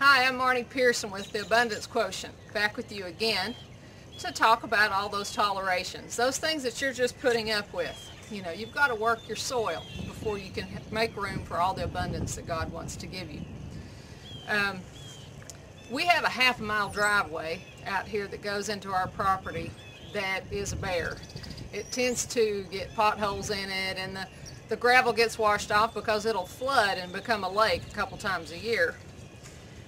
Hi, I'm Marnie Pearson with the Abundance Quotient, back with you again to talk about all those tolerations, those things that you're just putting up with. You know, you've got to work your soil before you can make room for all the abundance that God wants to give you. We have a half-mile driveway out here that goes into our property that is bare. It tends to get potholes in it, and the gravel gets washed off because it'll flood and become a lake a couple times a year.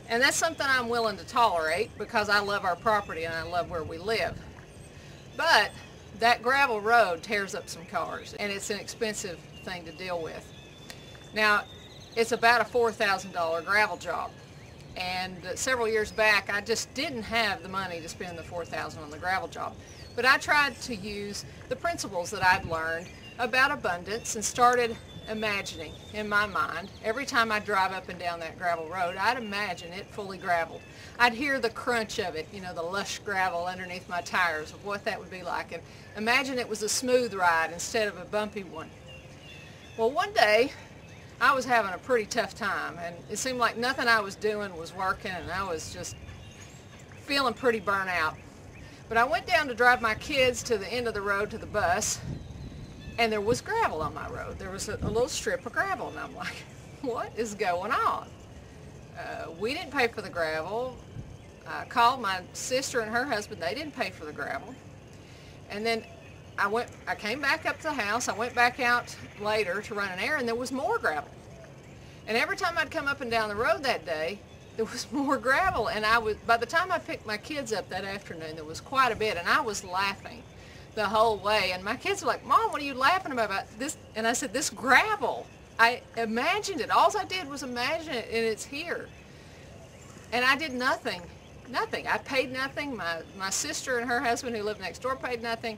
And that's something I'm willing to tolerate because I love our property and I love where we live. But that gravel road tears up some cars, and it's an expensive thing to deal with. Now, it's about a $4,000 gravel job. And several years back, I just didn't have the money to spend the $4,000 on the gravel job. But I tried to use the principles that I'd learned about abundance and started imagining in my mind. Every time I drive up and down that gravel road, I'd imagine it fully graveled. I'd hear the crunch of it, you know, the lush gravel underneath my tires, of what that would be like, and imagine it was a smooth ride instead of a bumpy one. Well, one day I was having a pretty tough time, and it seemed like nothing I was doing was working, and I was just feeling pretty burnt out. But I went down to drive my kids to the end of the road to the bus, and there was gravel on my road. There was a little strip of gravel, and I'm like, what is going on? We didn't pay for the gravel. I called my sister and her husband. They didn't pay for the gravel. And then I came back up to the house. I went back out later to run an errand. There was more gravel. And every time I'd come up and down the road that day, there was more gravel. And by the time I picked my kids up that afternoon, there was quite a bit, and I was laughing the whole way. And my kids were like, Mom, what are you laughing about this? And I said, this gravel. I imagined it. All I did was imagine it, and it's here. And I did nothing. Nothing. I paid nothing. My sister and her husband, who lived next door, paid nothing.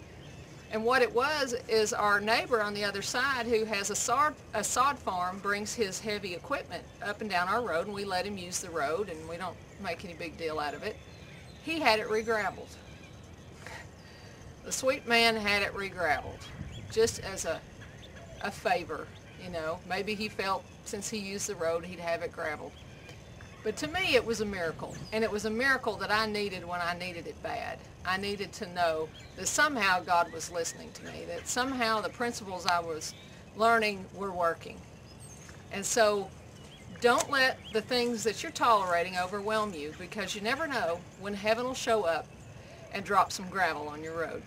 And what it was is our neighbor on the other side, who has a sod farm, brings his heavy equipment up and down our road, and we let him use the road, and we don't make any big deal out of it. He had it re-graveled. The sweet man had it re-graveled, just as a favor, you know. Maybe he felt since he used the road, he'd have it graveled. But to me, it was a miracle, and it was a miracle that I needed when I needed it bad. I needed to know that somehow God was listening to me, that somehow the principles I was learning were working. And so don't let the things that you're tolerating overwhelm you, because you never know when heaven will show up and drop some gravel on your road.